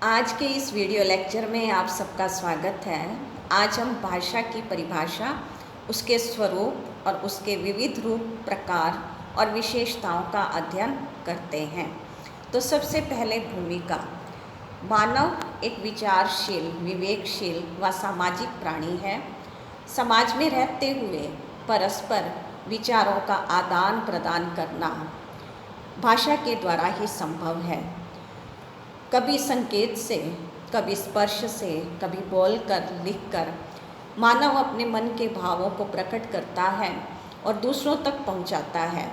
आज के इस वीडियो लेक्चर में आप सबका स्वागत है। आज हम भाषा की परिभाषा, उसके स्वरूप और उसके विविध रूप, प्रकार और विशेषताओं का अध्ययन करते हैं। तो सबसे पहले भूमिका। मानव एक विचारशील, विवेकशील व सामाजिक प्राणी है। समाज में रहते हुए परस्पर विचारों का आदान प्रदान करना भाषा के द्वारा ही संभव है। कभी संकेत से, कभी स्पर्श से, कभी बोलकर, लिखकर मानव अपने मन के भावों को प्रकट करता है और दूसरों तक पहुंचाता है।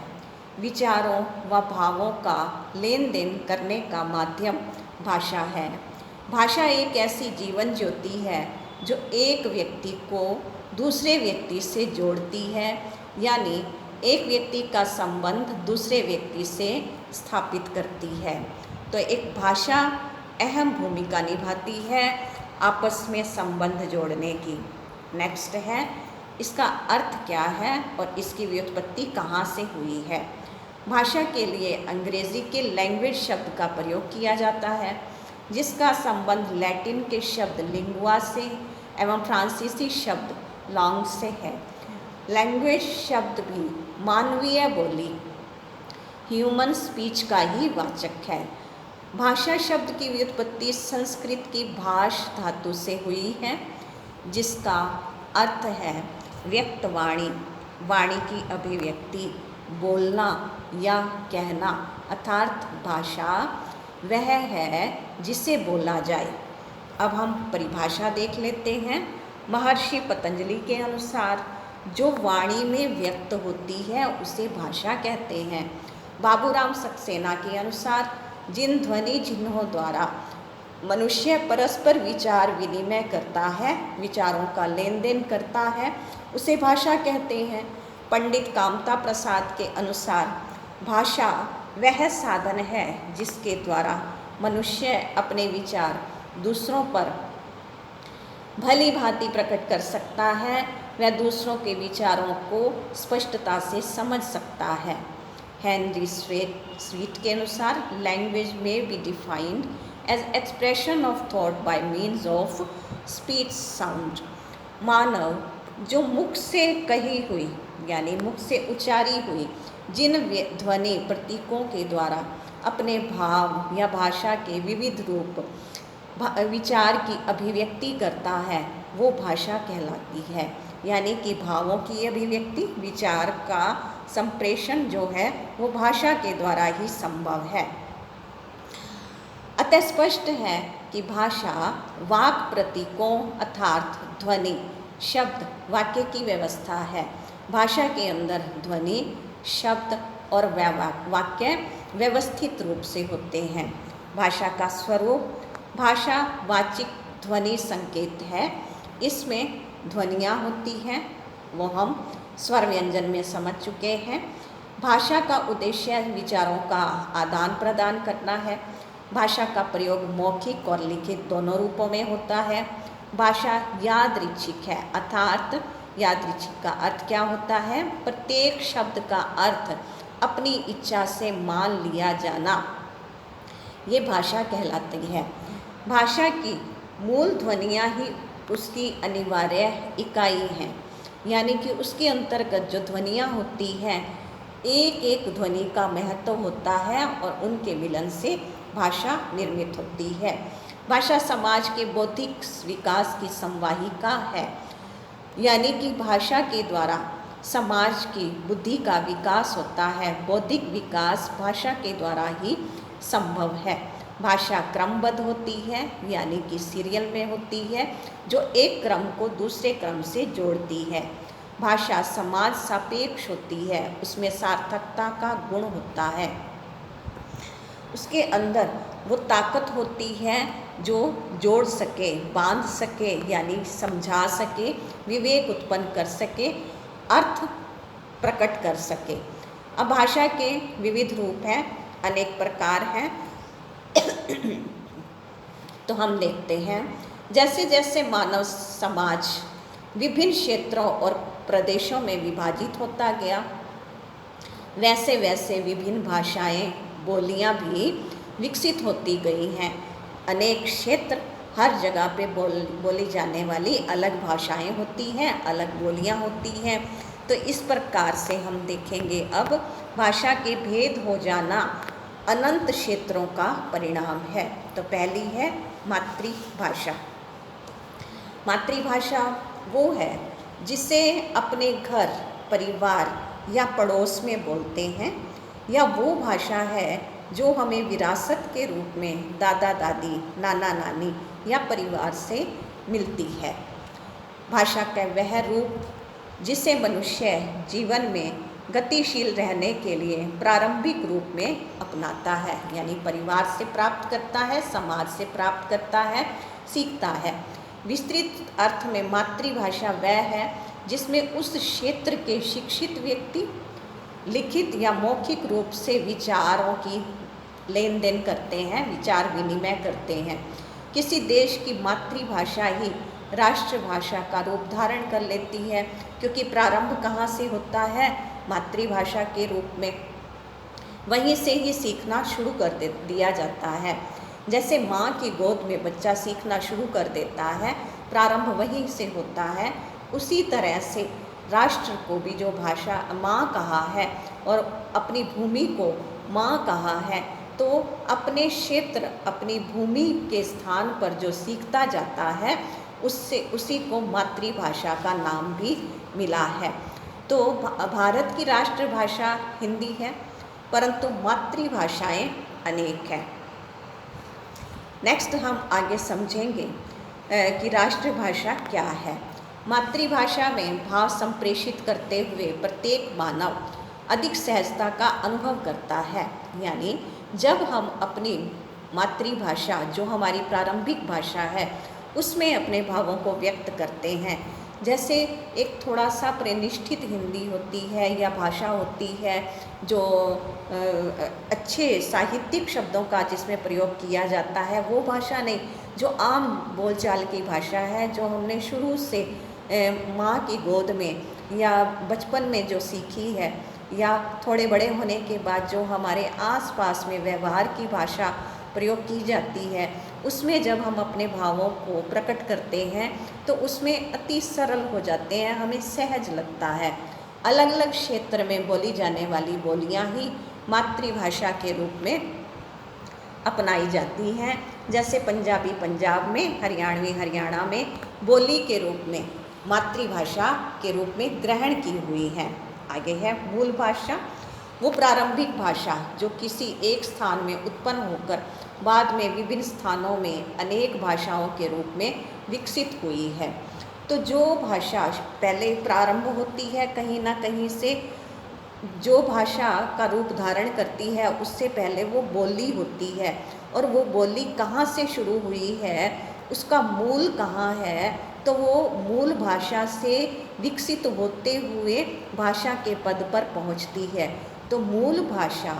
विचारों व भावों का लेन देन करने का माध्यम भाषा है। भाषा एक ऐसी जीवन ज्योति है जो एक व्यक्ति को दूसरे व्यक्ति से जोड़ती है, यानी एक व्यक्ति का संबंध दूसरे व्यक्ति से स्थापित करती है। तो एक भाषा अहम भूमिका निभाती है आपस में संबंध जोड़ने की। नेक्स्ट है, इसका अर्थ क्या है और इसकी व्युत्पत्ति कहाँ से हुई है। भाषा के लिए अंग्रेजी के लैंग्वेज शब्द का प्रयोग किया जाता है, जिसका संबंध लैटिन के शब्द लिंगुआ से एवं फ्रांसीसी शब्द लॉन्ग से है। लैंग्वेज शब्द भी मानवीय बोली, ह्यूमन स्पीच का ही वाचक है। भाषा शब्द की व्युत्पत्ति संस्कृत की भाष धातु से हुई है, जिसका अर्थ है व्यक्त वाणी, वाणी की अभिव्यक्ति, बोलना या कहना। अर्थात भाषा वह है जिसे बोला जाए। अब हम परिभाषा देख लेते हैं। महर्षि पतंजलि के अनुसार जो वाणी में व्यक्त होती है उसे भाषा कहते हैं। बाबूराम सक्सेना के अनुसार जिन ध्वनि चिन्हों द्वारा मनुष्य परस्पर विचार विनिमय करता है, विचारों का लेन देन करता है, उसे भाषा कहते हैं। पंडित कामता प्रसाद के अनुसार भाषा वह साधन है जिसके द्वारा मनुष्य अपने विचार दूसरों पर भली भांति प्रकट कर सकता है, वह दूसरों के विचारों को स्पष्टता से समझ सकता है। हेनरी स्वीट के अनुसार लैंग्वेज में be defined as expression of thought by means of speech sound. मानव जो मुख से कही हुई, यानी मुख से उच्चारी हुई जिन ध्वनि प्रतीकों के द्वारा अपने भाव या भाषा के विविध रूप विचार की अभिव्यक्ति करता है, वो भाषा कहलाती है। यानी कि भावों की अभिव्यक्ति, विचार का संप्रेषण जो है वो भाषा के द्वारा ही संभव है। अतः स्पष्ट है कि भाषा वाक् प्रतीकों अर्थात ध्वनि, शब्द, वाक्य की व्यवस्था है। भाषा के अंदर ध्वनि, शब्द और वाक्य व्यवस्थित रूप से होते हैं। भाषा का स्वरूप, भाषा वाचिक ध्वनि संकेत है। इसमें ध्वनियाँ होती हैं, वो हम स्वर व्यंजन में समझ चुके हैं। भाषा का उद्देश्य विचारों का आदान प्रदान करना है। भाषा का प्रयोग मौखिक और लिखित दोनों रूपों में होता है। भाषा यादृच्छिक है, अर्थात यादृच्छिक का अर्थ क्या होता है? प्रत्येक शब्द का अर्थ अपनी इच्छा से मान लिया जाना, ये भाषा कहलाती है। भाषा की मूल ध्वनियाँ ही उसकी अनिवार्य इकाई हैं, यानी कि उसके अंतर्गत जो ध्वनियाँ होती हैं, एक एक ध्वनि का महत्व होता है और उनके मिलन से भाषा निर्मित होती है। भाषा समाज के बौद्धिक विकास की संवाहिका है, यानी कि भाषा के द्वारा समाज की बुद्धि का विकास होता है। बौद्धिक विकास भाषा के द्वारा ही संभव है। भाषा क्रमबद्ध होती है, यानी कि सीरियल में होती है, जो एक क्रम को दूसरे क्रम से जोड़ती है। भाषा समाज सापेक्ष होती है, उसमें सार्थकता का गुण होता है। उसके अंदर वो ताकत होती है जो जोड़ सके, बांध सके, यानी समझा सके, विवेक उत्पन्न कर सके, अर्थ प्रकट कर सके। अब भाषा के विविध रूप हैं, अनेक प्रकार हैं। तो हम देखते हैं, जैसे जैसे मानव समाज विभिन्न क्षेत्रों और प्रदेशों में विभाजित होता गया, वैसे वैसे विभिन्न भाषाएं, बोलियां भी विकसित होती गई हैं। अनेक क्षेत्र, हर जगह पे बोली जाने वाली अलग भाषाएं होती हैं, अलग बोलियां होती हैं। तो इस प्रकार से हम देखेंगे अब भाषा के भेद हो जाना अनंत क्षेत्रों का परिणाम है। तो पहली है मातृभाषा। मातृभाषा वो है जिसे अपने घर, परिवार या पड़ोस में बोलते हैं, या वो भाषा है जो हमें विरासत के रूप में दादा दादी, नाना नानी या परिवार से मिलती है। भाषा का वह रूप जिसे मनुष्य जीवन में गतिशील रहने के लिए प्रारंभिक रूप में अपनाता है, यानी परिवार से प्राप्त करता है, समाज से प्राप्त करता है, सीखता है। विस्तृत अर्थ में मातृभाषा वह है जिसमें उस क्षेत्र के शिक्षित व्यक्ति लिखित या मौखिक रूप से विचारों की लेन देन करते हैं, विचार विनिमय करते हैं। किसी देश की मातृभाषा ही राष्ट्रभाषा का रूप धारण कर लेती है, क्योंकि प्रारंभ कहाँ से होता है? मातृभाषा के रूप में। वहीं से ही सीखना शुरू कर दिया जाता है। जैसे माँ की गोद में बच्चा सीखना शुरू कर देता है, प्रारंभ वहीं से होता है। उसी तरह से राष्ट्र को भी जो भाषा माँ कहा है और अपनी भूमि को माँ कहा है, तो अपने क्षेत्र, अपनी भूमि के स्थान पर जो सीखता जाता है उससे उसी को मातृभाषा का नाम भी मिला है। तो भारत की राष्ट्रभाषा हिंदी है, परंतु मातृभाषाएं अनेक हैं। नेक्स्ट हम आगे समझेंगे कि राष्ट्रभाषा क्या है। मातृभाषा में भाव संप्रेषित करते हुए प्रत्येक मानव अधिक सहजता का अनुभव करता है। यानी जब हम अपनी मातृभाषा, जो हमारी प्रारंभिक भाषा है, उसमें अपने भावों को व्यक्त करते हैं, जैसे एक थोड़ा सा प्रतिष्ठित हिंदी होती है या भाषा होती है जो अच्छे साहित्यिक शब्दों का जिसमें प्रयोग किया जाता है, वो भाषा नहीं। जो आम बोलचाल की भाषा है, जो हमने शुरू से माँ की गोद में या बचपन में जो सीखी है, या थोड़े बड़े होने के बाद जो हमारे आसपास में व्यवहार की भाषा प्रयोग की जाती है, उसमें जब हम अपने भावों को प्रकट करते हैं तो उसमें अति सरल हो जाते हैं, हमें सहज लगता है। अलग अलग क्षेत्र में बोली जाने वाली बोलियां ही मातृभाषा के रूप में अपनाई जाती हैं। जैसे पंजाबी पंजाब में, हरियाणवी हरियाणा में बोली के रूप में, मातृभाषा के रूप में ग्रहण की हुई है। आगे है मूल भाषा। वो प्रारंभिक भाषा जो किसी एक स्थान में उत्पन्न होकर बाद में विभिन्न स्थानों में अनेक भाषाओं के रूप में विकसित हुई है। तो जो भाषा पहले प्रारंभ होती है कहीं ना कहीं से, जो भाषा का रूप धारण करती है, उससे पहले वो बोली होती है। और वो बोली कहाँ से शुरू हुई है, उसका मूल कहाँ है, तो वो मूल भाषा से विकसित होते हुए भाषा के पद पर पहुँचती है। तो मूल भाषा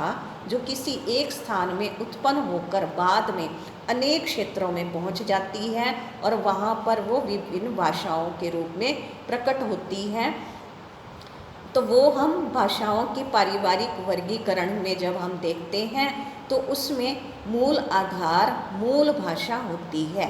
जो किसी एक स्थान में उत्पन्न होकर बाद में अनेक क्षेत्रों में पहुंच जाती है और वहाँ पर वो विभिन्न भाषाओं के रूप में प्रकट होती है। तो वो हम भाषाओं की पारिवारिक वर्गीकरण में जब हम देखते हैं तो उसमें मूल आधार मूल भाषा होती है।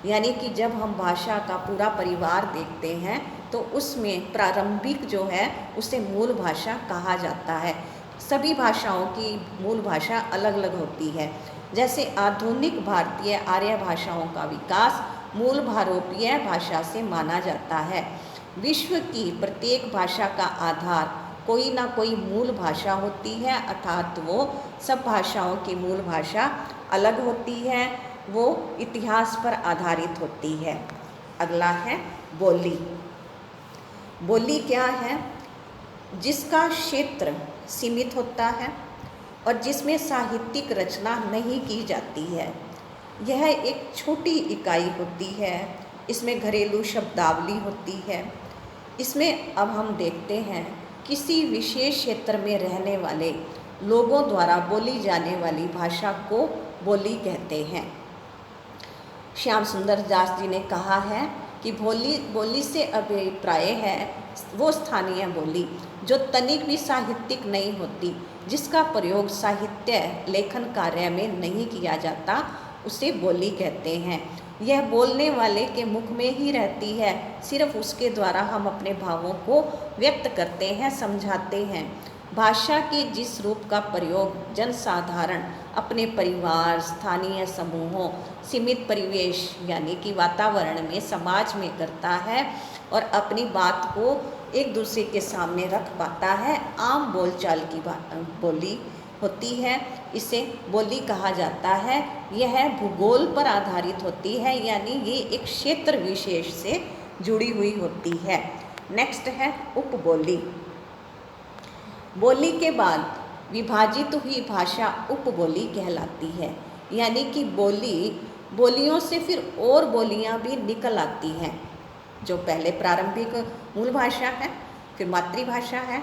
यानी कि जब हम भाषा का पूरा परिवार देखते हैं तो उसमें प्रारंभिक जो है उसे मूल भाषा कहा जाता है। सभी भाषाओं की मूल भाषा अलग अलग होती है। जैसे आधुनिक भारतीय आर्य भाषाओं का विकास मूल भारोपीय भाषा से माना जाता है। विश्व की प्रत्येक भाषा का आधार कोई ना कोई मूल भाषा होती है, अर्थात वो सब भाषाओं की मूल भाषा अलग होती है, वो इतिहास पर आधारित होती है। अगला है बोली। बोली क्या है? जिसका क्षेत्र सीमित होता है और जिसमें साहित्यिक रचना नहीं की जाती है। यह एक छोटी इकाई होती है। इसमें घरेलू शब्दावली होती है। इसमें अब हम देखते हैं किसी विशेष क्षेत्र में रहने वाले लोगों द्वारा बोली जाने वाली भाषा को बोली कहते हैं। श्याम सुंदर दास जी ने कहा है कि बोली से अभिप्राय है वो स्थानीय बोली जो तनिक भी साहित्यिक नहीं होती, जिसका प्रयोग साहित्य लेखन कार्य में नहीं किया जाता उसे बोली कहते हैं। यह बोलने वाले के मुख में ही रहती है, सिर्फ उसके द्वारा हम अपने भावों को व्यक्त करते हैं, समझाते हैं। भाषा के जिस रूप का प्रयोग जनसाधारण अपने परिवार, स्थानीय समूहों, सीमित परिवेश यानी कि वातावरण में, समाज में करता है और अपनी बात को एक दूसरे के सामने रख पाता है, आम बोलचाल की बोली होती है, इसे बोली कहा जाता है। यह भूगोल पर आधारित होती है, यानी ये एक क्षेत्र विशेष से जुड़ी हुई होती है। नेक्स्ट है उपबोली। बोली के बाद विभाजित हुई भाषा उपबोली कहलाती है, यानी कि बोलियों से फिर और बोलियां भी निकल आती हैं। जो पहले प्रारंभिक मूल भाषा है, फिर मातृभाषा है,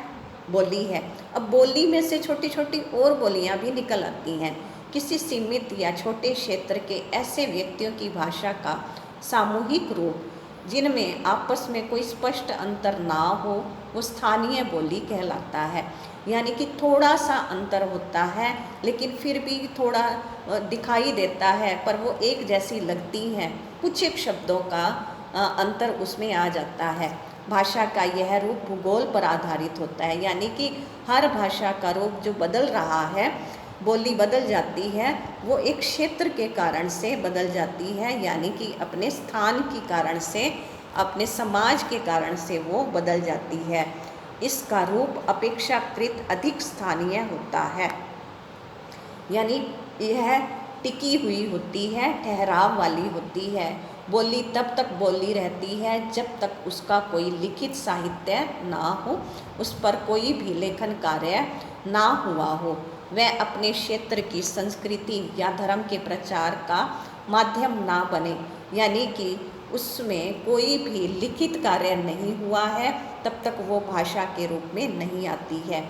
बोली है। अब बोली में से छोटी छोटी और बोलियां भी निकल आती हैं। किसी सीमित या छोटे क्षेत्र के ऐसे व्यक्तियों की भाषा का सामूहिक रूप जिनमें आपस में कोई स्पष्ट अंतर ना हो, वो स्थानीय बोली कहलाता है। यानी कि थोड़ा सा अंतर होता है, लेकिन फिर भी थोड़ा दिखाई देता है, पर वो एक जैसी लगती हैं। कुछ एक शब्दों का अंतर उसमें आ जाता है। भाषा का यह रूप भूगोल पर आधारित होता है, यानी कि हर भाषा का रूप जो बदल रहा है, बोली बदल जाती है, वो एक क्षेत्र के कारण से बदल जाती है, यानी कि अपने स्थान के कारण से, अपने समाज के कारण से वो बदल जाती है। इसका रूप अपेक्षाकृत अधिक स्थानीय होता है, यानी यह टिकी हुई होती है, ठहराव वाली होती है। बोली तब तक बोली रहती है जब तक उसका कोई लिखित साहित्य ना हो, उस पर कोई भी लेखन कार्य ना हुआ हो, वह अपने क्षेत्र की संस्कृति या धर्म के प्रचार का माध्यम ना बने, यानी कि उसमें कोई भी लिखित कार्य नहीं हुआ है, तब तक वो भाषा के रूप में नहीं आती है।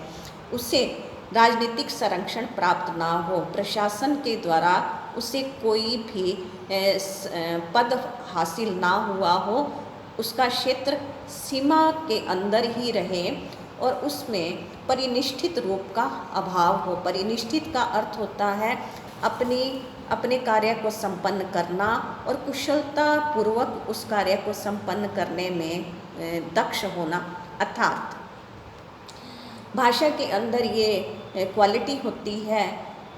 उसे राजनीतिक संरक्षण प्राप्त ना हो, प्रशासन के द्वारा उसे कोई भी पद हासिल ना हुआ हो, उसका क्षेत्र सीमा के अंदर ही रहे और उसमें परिनिष्ठित रूप का अभाव हो। परिनिष्ठित का अर्थ होता है अपने कार्य को संपन्न करना और कुशलता पूर्वक उस कार्य को संपन्न करने में दक्ष होना। अर्थात भाषा के अंदर ये क्वालिटी होती है,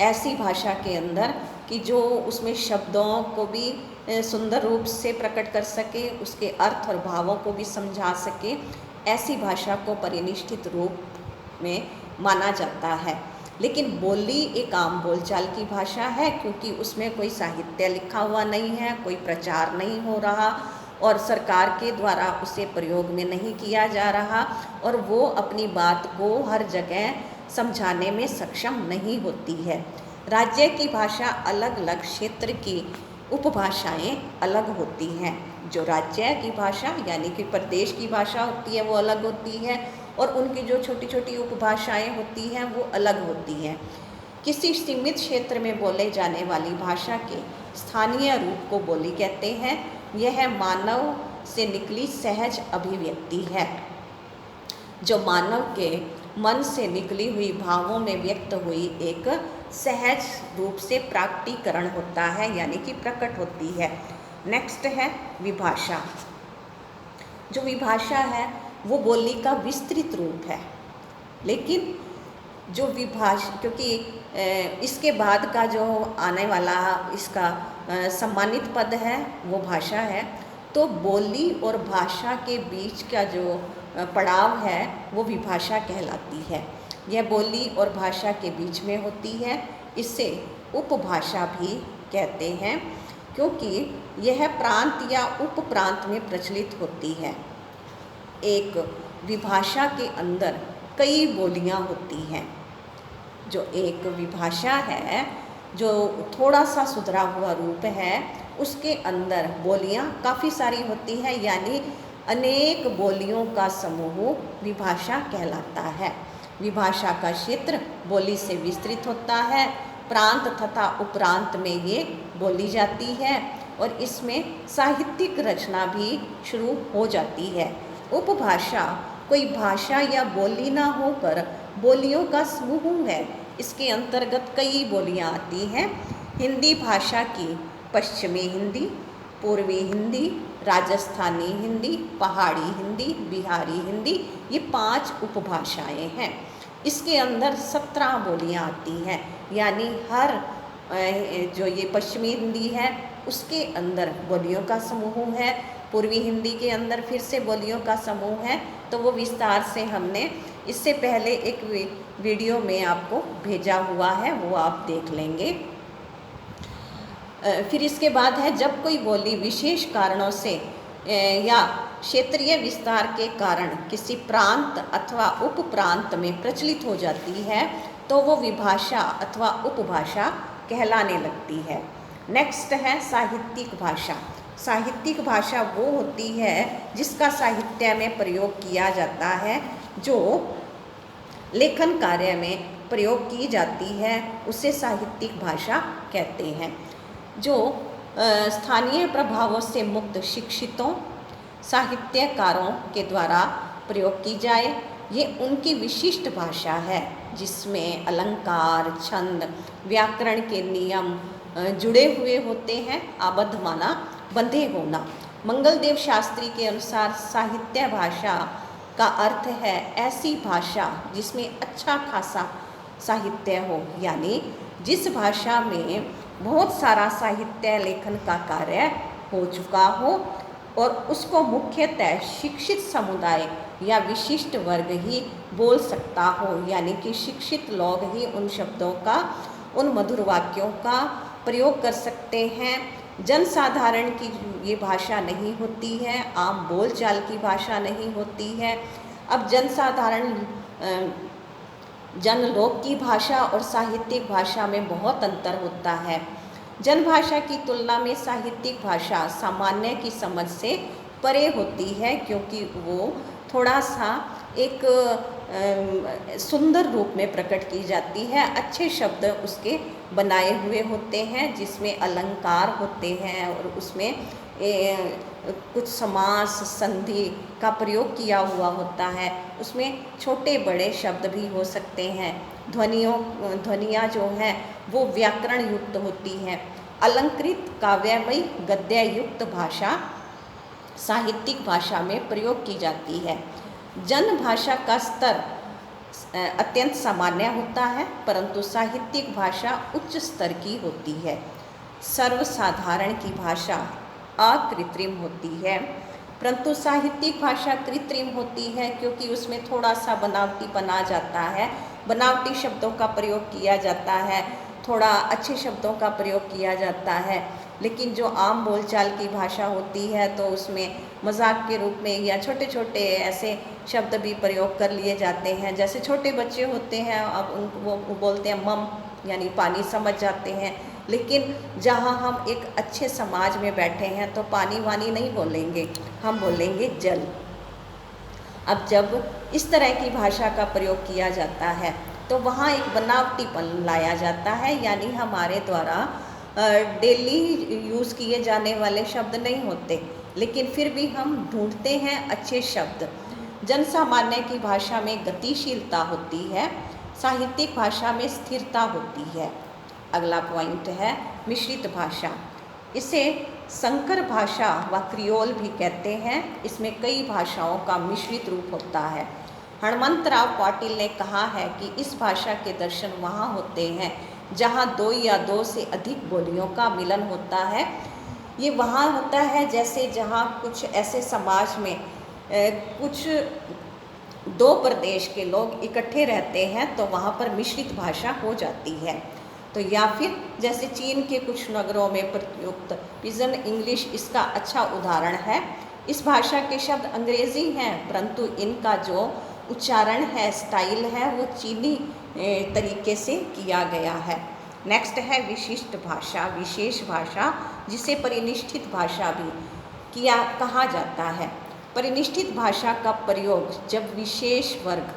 ऐसी भाषा के अंदर कि जो उसमें शब्दों को भी सुंदर रूप से प्रकट कर सके, उसके अर्थ और भावों को भी समझा सके, ऐसी भाषा को परिनिष्ठित रूप में माना जाता है। लेकिन बोली एक आम बोलचाल की भाषा है, क्योंकि उसमें कोई साहित्य लिखा हुआ नहीं है, कोई प्रचार नहीं हो रहा और सरकार के द्वारा उसे प्रयोग में नहीं किया जा रहा, और वो अपनी बात को हर जगह समझाने में सक्षम नहीं होती है। राज्य की भाषा अलग अलग क्षेत्र की उपभाषाएं अलग होती हैं। जो राज्य की भाषा यानी कि प्रदेश की भाषा होती है वो अलग होती है, और उनकी जो छोटी छोटी उपभाषाएं होती हैं वो अलग होती हैं। किसी सीमित क्षेत्र में बोले जाने वाली भाषा के स्थानीय रूप को बोली कहते हैं। यह मानव से निकली सहज अभिव्यक्ति है, जो मानव के मन से निकली हुई भावों में व्यक्त हुई एक सहज रूप से प्राकटीकरण होता है, यानी कि प्रकट होती है। नेक्स्ट है विभाषा। जो विभाषा है वो बोली का विस्तृत रूप है, लेकिन जो क्योंकि इसके बाद का जो आने वाला इसका सम्मानित पद है वो भाषा है, तो बोली और भाषा के बीच का जो पड़ाव है वो विभाषा कहलाती है। यह बोली और भाषा के बीच में होती है, इसे उपभाषा भी कहते हैं, क्योंकि यह प्रांत या उपप्रांत में प्रचलित होती है। एक विभाषा के अंदर कई बोलियां होती हैं। जो एक विभाषा है, जो थोड़ा सा सुधरा हुआ रूप है, उसके अंदर बोलियां काफ़ी सारी होती हैं, यानी अनेक बोलियों का समूह विभाषा कहलाता है। विभाषा का क्षेत्र बोली से विस्तृत होता है, प्रांत तथा उपप्रांत में ये बोली जाती है और इसमें साहित्यिक रचना भी शुरू हो जाती है। उपभाषा कोई भाषा या बोली ना होकर बोलियों का समूह है। इसके अंतर्गत कई बोलियां आती हैं। हिंदी भाषा की पश्चिमी हिंदी, पूर्वी हिंदी, राजस्थानी हिंदी, पहाड़ी हिंदी, बिहारी हिंदी, ये 5 उपभाषाएं हैं। इसके अंदर 17 बोलियां आती हैं, यानी हर जो ये पश्चिमी हिंदी है उसके अंदर बोलियों का समूह है, पूर्वी हिंदी के अंदर फिर से बोलियों का समूह है। तो वो विस्तार से हमने इससे पहले एक वीडियो में आपको भेजा हुआ है, वो आप देख लेंगे। फिर इसके बाद है, जब कोई बोली विशेष कारणों से या क्षेत्रीय विस्तार के कारण किसी प्रांत अथवा उप प्रांत में प्रचलित हो जाती है तो वो विभाषा अथवा उपभाषा कहलाने लगती है। नेक्स्ट है साहित्यिक भाषा। साहित्यिक भाषा वो होती है जिसका साहित्य में प्रयोग किया जाता है, जो लेखन कार्य में प्रयोग की जाती है, उसे साहित्यिक भाषा कहते हैं। जो स्थानीय प्रभावों से मुक्त शिक्षितों, साहित्यकारों के द्वारा प्रयोग की जाए, ये उनकी विशिष्ट भाषा है जिसमें अलंकार, छंद, व्याकरण के नियम जुड़े हुए होते हैं। आबद्ध माना बंधे होना। मंगलदेव शास्त्री के अनुसार साहित्य भाषा का अर्थ है ऐसी भाषा जिसमें अच्छा खासा साहित्य हो, यानी जिस भाषा में बहुत सारा साहित्य लेखन का कार्य हो चुका हो और उसको मुख्यतः शिक्षित समुदाय या विशिष्ट वर्ग ही बोल सकता हो, यानी कि शिक्षित लोग ही उन शब्दों का, उन मधुर वाक्यों का प्रयोग कर सकते हैं। जनसाधारण की ये भाषा नहीं होती है, आम बोलचाल की भाषा नहीं होती है। अब जनसाधारण जनलोक की भाषा और साहित्यिक भाषा में बहुत अंतर होता है। जनभाषा की तुलना में साहित्यिक भाषा सामान्य की समझ से परे होती है, क्योंकि वो थोड़ा सा एक सुंदर रूप में प्रकट की जाती है। अच्छे शब्द उसके बनाए हुए होते हैं, जिसमें अलंकार होते हैं और उसमें कुछ समास, संधि का प्रयोग किया हुआ होता है। उसमें छोटे बड़े शब्द भी हो सकते हैं। ध्वनियाँ जो हैं वो व्याकरण युक्त होती हैं। अलंकृत काव्यमयी गद्य युक्त भाषा साहित्यिक भाषा में प्रयोग की जाती है। जन भाषा का स्तर अत्यंत सामान्य होता है, परंतु साहित्यिक भाषा उच्च स्तर की होती है। सर्वसाधारण की भाषा अकृत्रिम होती है, परंतु साहित्यिक भाषा कृत्रिम होती है, क्योंकि उसमें थोड़ा सा बनावटीपन आ जाता है, बनावटी शब्दों का प्रयोग किया जाता है, थोड़ा अच्छे शब्दों का प्रयोग किया जाता है। लेकिन जो आम बोलचाल की भाषा होती है तो उसमें मजाक के रूप में या छोटे छोटे ऐसे शब्द भी प्रयोग कर लिए जाते हैं। जैसे छोटे बच्चे होते हैं, अब उनको वो बोलते हैं मम, यानी पानी, समझ जाते हैं। लेकिन जहाँ हम एक अच्छे समाज में बैठे हैं तो पानी वानी नहीं बोलेंगे, हम बोलेंगे जल। अब जब इस तरह की भाषा का प्रयोग किया जाता है तो वहाँ एक बनावटीपन लाया जाता है, यानी हमारे द्वारा डेली यूज़ किए जाने वाले शब्द नहीं होते, लेकिन फिर भी हम ढूंढते हैं अच्छे शब्द। जनसामान्य की भाषा में गतिशीलता होती है, साहित्यिक भाषा में स्थिरता होती है। अगला पॉइंट है मिश्रित भाषा। इसे संकर भाषा व क्रियोल भी कहते हैं। इसमें कई भाषाओं का मिश्रित रूप होता है। हनुमंतराव पाटिल ने कहा है कि इस भाषा के दर्शन वहाँ होते हैं जहाँ 2 या 2 से अधिक बोलियों का मिलन होता है। ये वहाँ होता है जैसे जहाँ कुछ ऐसे समाज में कुछ 2 प्रदेश के लोग इकट्ठे रहते हैं तो वहाँ पर मिश्रित भाषा हो जाती है। तो या फिर जैसे चीन के कुछ नगरों में प्रयुक्त पिजन इंग्लिश इसका अच्छा उदाहरण है। इस भाषा के शब्द अंग्रेज़ी हैं, परंतु इनका जो उच्चारण है, स्टाइल है, वो चीनी तरीके से किया गया है। नेक्स्ट है विशिष्ट भाषा, विशेष भाषा, जिसे परिनिष्ठित भाषा भी कहा जाता है। परिनिष्ठित भाषा का प्रयोग जब विशेष वर्ग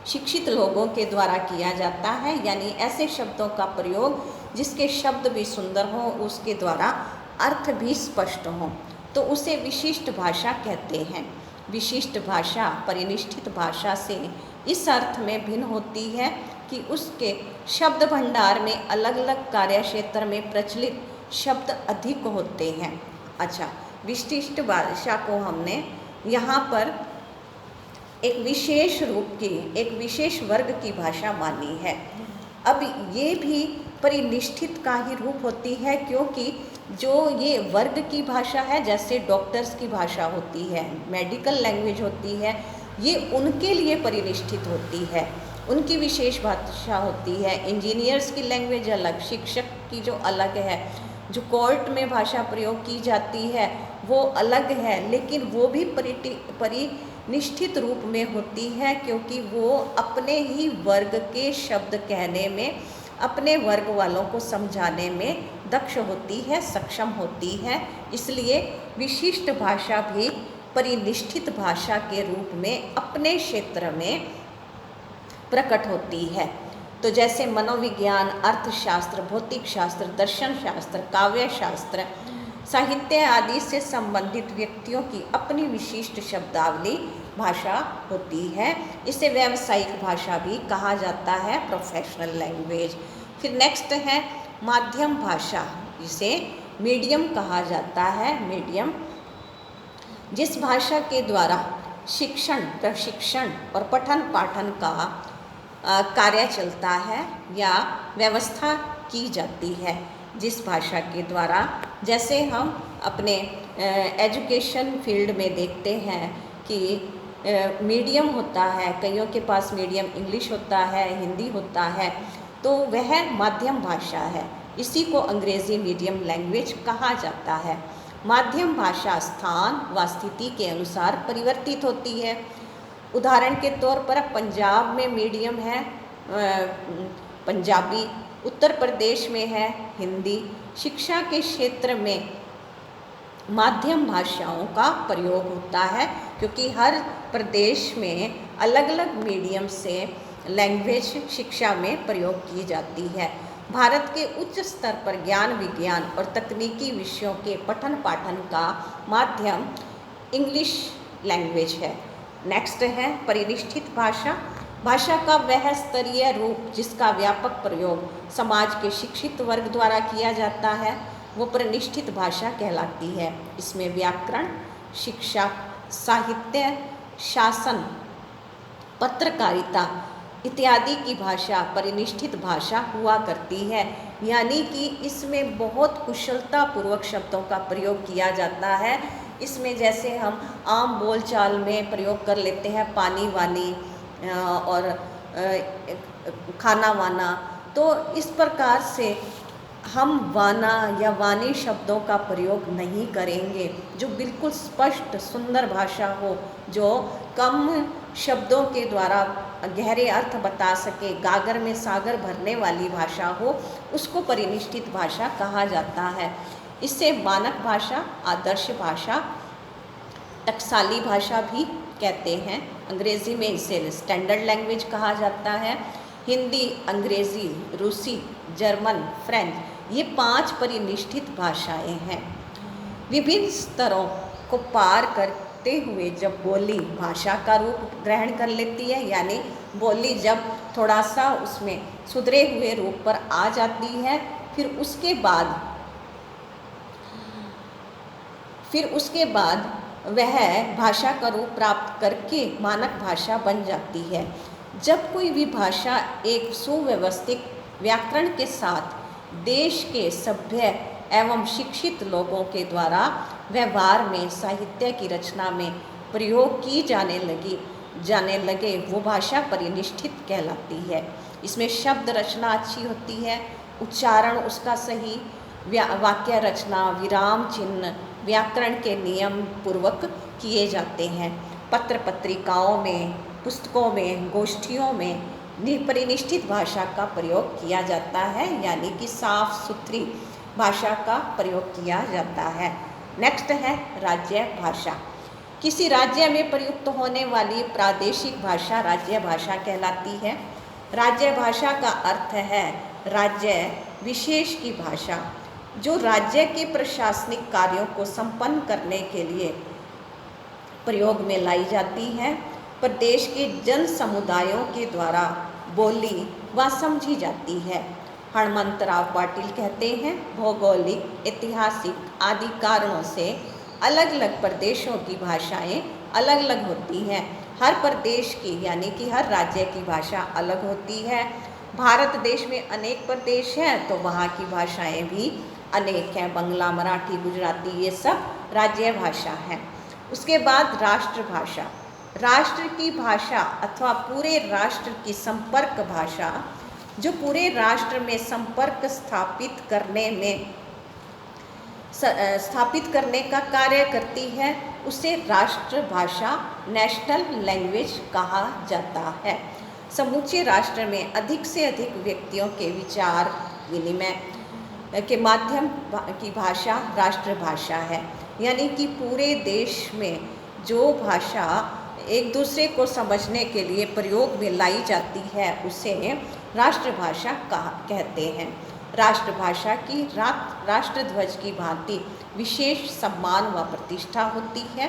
शिक्षित लोगों के द्वारा किया जाता है, यानी ऐसे शब्दों का प्रयोग जिसके शब्द भी सुंदर हों, उसके द्वारा अर्थ भी स्पष्ट हों, तो उसे विशिष्ट भाषा कहते हैं। विशिष्ट भाषा परिनिष्ठित भाषा से इस अर्थ में भिन्न होती है कि उसके शब्द भंडार में अलग अलग कार्य क्षेत्र में प्रचलित शब्द अधिक होते हैं। अच्छा, विशिष्ट भाषा को हमने यहाँ पर एक विशेष रूप की, एक विशेष वर्ग की भाषा मानी है। अब ये भी परिनिष्ठित का ही रूप होती है, क्योंकि जो ये वर्ग की भाषा है, जैसे डॉक्टर्स की भाषा होती है, मेडिकल लैंग्वेज होती है, ये उनके लिए परिनिष्ठित होती है, उनकी विशेष भाषा होती है। इंजीनियर्स की लैंग्वेज अलग, शिक्षक की जो अलग है, जो कोर्ट में भाषा प्रयोग की जाती है वो अलग है, लेकिन वो भी परिनिष्ठित रूप में होती है, क्योंकि वो अपने ही वर्ग के शब्द कहने में, अपने वर्ग वालों को समझाने में दक्ष होती है, सक्षम होती है। इसलिए विशिष्ट भाषा भी परिनिष्ठित भाषा के रूप में अपने क्षेत्र में प्रकट होती है। तो जैसे मनोविज्ञान, अर्थशास्त्र, भौतिक शास्त्र, दर्शन शास्त्र, काव्य शास्त्र, साहित्य आदि से संबंधित व्यक्तियों की अपनी विशिष्ट शब्दावली भाषा होती है। इसे व्यावसायिक भाषा भी कहा जाता है, प्रोफेशनल लैंग्वेज। फिर नेक्स्ट है माध्यम भाषा, जिसे मीडियम कहा जाता है। मीडियम जिस भाषा के द्वारा शिक्षण, प्रशिक्षण और पठन पाठन का कार्य चलता है या व्यवस्था की जाती है। जिस भाषा के द्वारा, जैसे हम अपने एजुकेशन फील्ड में देखते हैं कि मीडियम होता है, कईयों के पास मीडियम इंग्लिश होता है, हिंदी होता है, तो वह माध्यम भाषा है। इसी को अंग्रेज़ी मीडियम लैंग्वेज कहा जाता है। माध्यम भाषा स्थान व स्थिति के अनुसार परिवर्तित होती है। उदाहरण के तौर पर पंजाब में मीडियम है पंजाबी, उत्तर प्रदेश में है हिंदी। शिक्षा के क्षेत्र में माध्यम भाषाओं का प्रयोग होता है, क्योंकि हर प्रदेश में अलग अलग मीडियम से लैंग्वेज शिक्षा में प्रयोग की जाती है। भारत के उच्च स्तर पर ज्ञान, विज्ञान और तकनीकी विषयों के पठन पाठन का माध्यम इंग्लिश लैंग्वेज है। नेक्स्ट है परिनिष्ठित भाषा। भाषा का वह स्तरीय रूप जिसका व्यापक प्रयोग समाज के शिक्षित वर्ग द्वारा किया जाता है, वो परिनिष्ठित भाषा कहलाती है। इसमें व्याकरण, शिक्षा, साहित्य, शासन, पत्रकारिता इत्यादि की भाषा परिनिष्ठित भाषा हुआ करती है। यानी कि इसमें बहुत कुशलता पूर्वक शब्दों का प्रयोग किया जाता है। इसमें जैसे हम आम बोलचाल में प्रयोग कर लेते हैं पानी वानी और खाना वाना, तो इस प्रकार से हम वाना या वाणी शब्दों का प्रयोग नहीं करेंगे। जो बिल्कुल स्पष्ट सुंदर भाषा हो, जो कम शब्दों के द्वारा गहरे अर्थ बता सके, गागर में सागर भरने वाली भाषा हो, उसको परिनिष्ठित भाषा कहा जाता है। इससे मानक भाषा, आदर्श भाषा, टकसाली भाषा भी कहते हैं। अंग्रेज़ी में इसे स्टैंडर्ड लैंग्वेज कहा जाता है। हिंदी, अंग्रेज़ी, रूसी, जर्मन, फ्रेंच, ये 5 परिनिष्ठित भाषाएं हैं। विभिन्न स्तरों को पार करते हुए जब बोली भाषा का रूप ग्रहण कर लेती है, यानी बोली जब थोड़ा सा उसमें सुधरे हुए रूप पर आ जाती है, फिर उसके बाद वह भाषा का रूप प्राप्त करके मानक भाषा बन जाती है। जब कोई भी भाषा एक सुव्यवस्थित व्याकरण के साथ देश के सभ्य एवं शिक्षित लोगों के द्वारा व्यवहार में, साहित्य की रचना में प्रयोग की जाने लगे, वो भाषा परिनिष्ठित कहलाती है। इसमें शब्द रचना अच्छी होती है, उच्चारण उसका सही, वाक्य रचना, विराम चिन्ह व्याकरण के नियम पूर्वक किए जाते हैं। पत्र पत्रिकाओं में, पुस्तकों में, गोष्ठियों में परिनिष्ठित भाषा का प्रयोग किया जाता है, यानी कि साफ सुथरी भाषा का प्रयोग किया जाता है। नेक्स्ट है राज्य भाषा। किसी राज्य में प्रयुक्त होने वाली प्रादेशिक भाषा राज्य भाषा कहलाती है। राज्य भाषा का अर्थ है राज्य विशेष की भाषा, जो राज्य के प्रशासनिक कार्यों को संपन्न करने के लिए प्रयोग में लाई जाती है। प्रदेश के जन समुदायों के द्वारा बोली व समझी जाती है। हणमंतराव पाटिल कहते हैं, भौगोलिक, ऐतिहासिक आदि कारणों से अलग अलग प्रदेशों की भाषाएं अलग अलग होती हैं। हर प्रदेश की यानी कि हर राज्य की भाषा अलग होती है। भारत देश में अनेक प्रदेश हैं तो वहाँ की भाषाएं भी अनेक हैं। बंगला, मराठी, गुजराती ये सब राज्य भाषा हैं। उसके बाद राष्ट्रभाषा। राष्ट्र की भाषा अथवा पूरे राष्ट्र की संपर्क भाषा जो पूरे राष्ट्र में संपर्क स्थापित करने का कार्य करती है उसे राष्ट्रभाषा, नेशनल लैंग्वेज कहा जाता है। समूचे राष्ट्र में अधिक से अधिक व्यक्तियों के विचार विनिमय के माध्यम की भाषा राष्ट्रभाषा है। यानी कि पूरे देश में जो भाषा एक दूसरे को समझने के लिए प्रयोग में लाई जाती है उसे राष्ट्रभाषा कहते हैं। राष्ट्रभाषा की राष्ट्रध्वज की भांति विशेष सम्मान व प्रतिष्ठा होती है।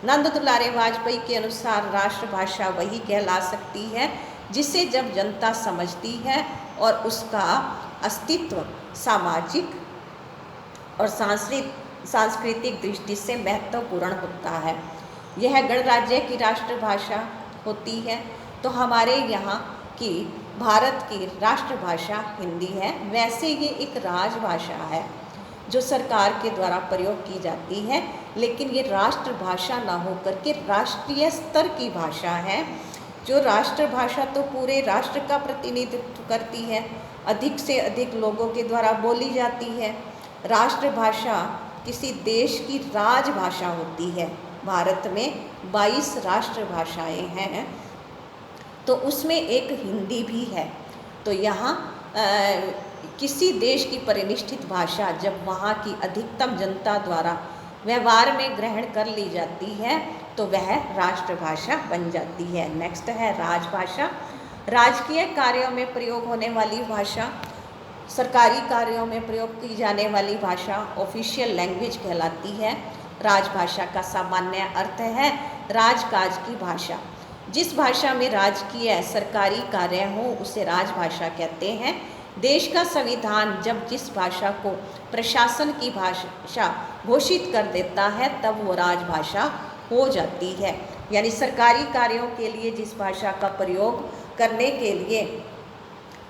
नंद दुलारे वाजपेयी के अनुसार राष्ट्रभाषा वही कहला सकती है जिसे जब जनता समझती है और उसका अस्तित्व सामाजिक और सांस्कृतिक दृष्टि से महत्वपूर्ण होता है। यह गणराज्य की राष्ट्रभाषा होती है। तो हमारे यहाँ की भारत की राष्ट्रभाषा हिंदी है। वैसे ये एक राजभाषा है जो सरकार के द्वारा प्रयोग की जाती है, लेकिन ये राष्ट्रभाषा ना होकर के राष्ट्रीय स्तर की भाषा है। जो राष्ट्रभाषा तो पूरे राष्ट्र का प्रतिनिधित्व करती है, अधिक से अधिक लोगों के द्वारा बोली जाती है। राष्ट्रभाषा किसी देश की राजभाषा होती है। भारत में 22 राष्ट्रभाषाएं हैं तो उसमें एक हिंदी भी है। तो यहाँ किसी देश की परिनिष्ठित भाषा जब वहाँ की अधिकतम जनता द्वारा व्यवहार में ग्रहण कर ली जाती है तो वह राष्ट्रभाषा बन जाती है। नेक्स्ट है राजभाषा। राजकीय कार्यों में प्रयोग होने वाली भाषा, सरकारी कार्यों में प्रयोग की जाने वाली भाषा ऑफिशियल लैंग्वेज कहलाती है। राजभाषा का सामान्य अर्थ है राजकाज की भाषा। जिस भाषा में राजकीय सरकारी कार्य हो उसे राजभाषा कहते हैं। देश का संविधान जब जिस भाषा को प्रशासन की भाषा घोषित कर देता है तब वो राजभाषा हो जाती है। यानी सरकारी कार्यों के लिए जिस भाषा का प्रयोग करने के लिए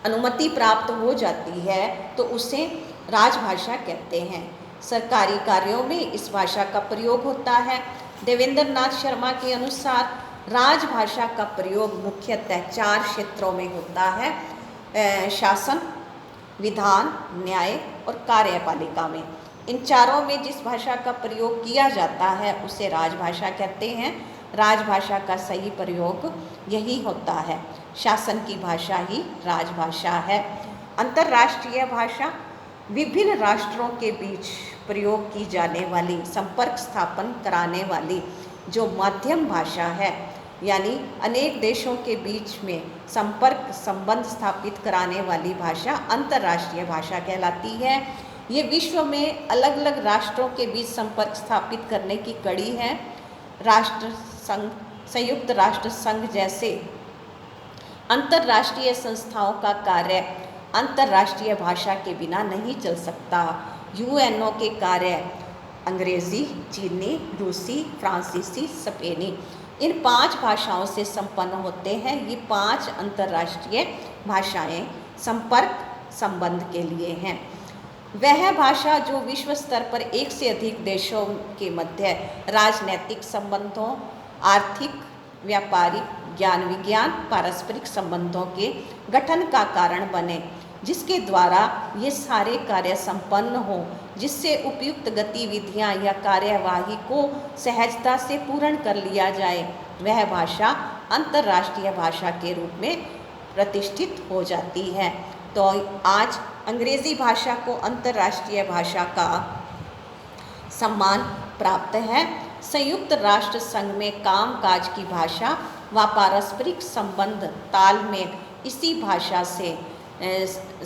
अनुमति प्राप्त हो जाती है तो उसे राजभाषा कहते हैं। सरकारी कार्यों में इस भाषा का प्रयोग होता है। देवेंद्र नाथ शर्मा के अनुसार राजभाषा का प्रयोग मुख्यतः 4 क्षेत्रों में होता है, शासन, विधान, न्याय और कार्यपालिका में। इन चारों में जिस भाषा का प्रयोग किया जाता है उसे राजभाषा कहते हैं। राजभाषा का सही प्रयोग यही होता है। शासन की भाषा ही राजभाषा है। अंतर्राष्ट्रीय भाषा विभिन्न राष्ट्रों के बीच प्रयोग की जाने वाली, संपर्क स्थापन कराने वाली जो माध्यम भाषा है, यानी अनेक देशों के बीच में संपर्क संबंध स्थापित कराने वाली भाषा अंतर्राष्ट्रीय भाषा कहलाती है। ये विश्व में अलग अलग राष्ट्रों के बीच संपर्क स्थापित करने की कड़ी है। राष्ट्र संघ, संयुक्त राष्ट्र संघ जैसे अंतर्राष्ट्रीय संस्थाओं का कार्य अंतर्राष्ट्रीय भाषा के बिना नहीं चल सकता। यूएनओ के कार्य अंग्रेज़ी, चीनी, रूसी, फ्रांसीसी, स्पेनी इन 5 भाषाओं से संपन्न होते हैं। ये 5 अंतर्राष्ट्रीय भाषाएं संपर्क संबंध के लिए हैं। वह भाषा जो विश्व स्तर पर एक से अधिक देशों के मध्य राजनैतिक संबंधों, आर्थिक, व्यापारिक, ज्ञान विज्ञान, पारस्परिक संबंधों के गठन का कारण बने, जिसके द्वारा ये सारे कार्य संपन्न हों, जिससे उपयुक्त गतिविधियां या कार्यवाही को सहजता से पूर्ण कर लिया जाए, वह भाषा अंतर्राष्ट्रीय भाषा के रूप में प्रतिष्ठित हो जाती है। तो आज अंग्रेज़ी भाषा को अंतर्राष्ट्रीय भाषा का सम्मान प्राप्त है। संयुक्त राष्ट्र संघ में कामकाज की भाषा व पारस्परिक संबंध तालमेल इसी भाषा से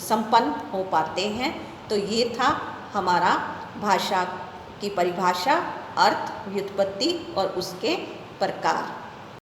संपन्न हो पाते हैं। तो ये था हमारा भाषा की परिभाषा, अर्थ, व्युत्पत्ति और उसके प्रकार।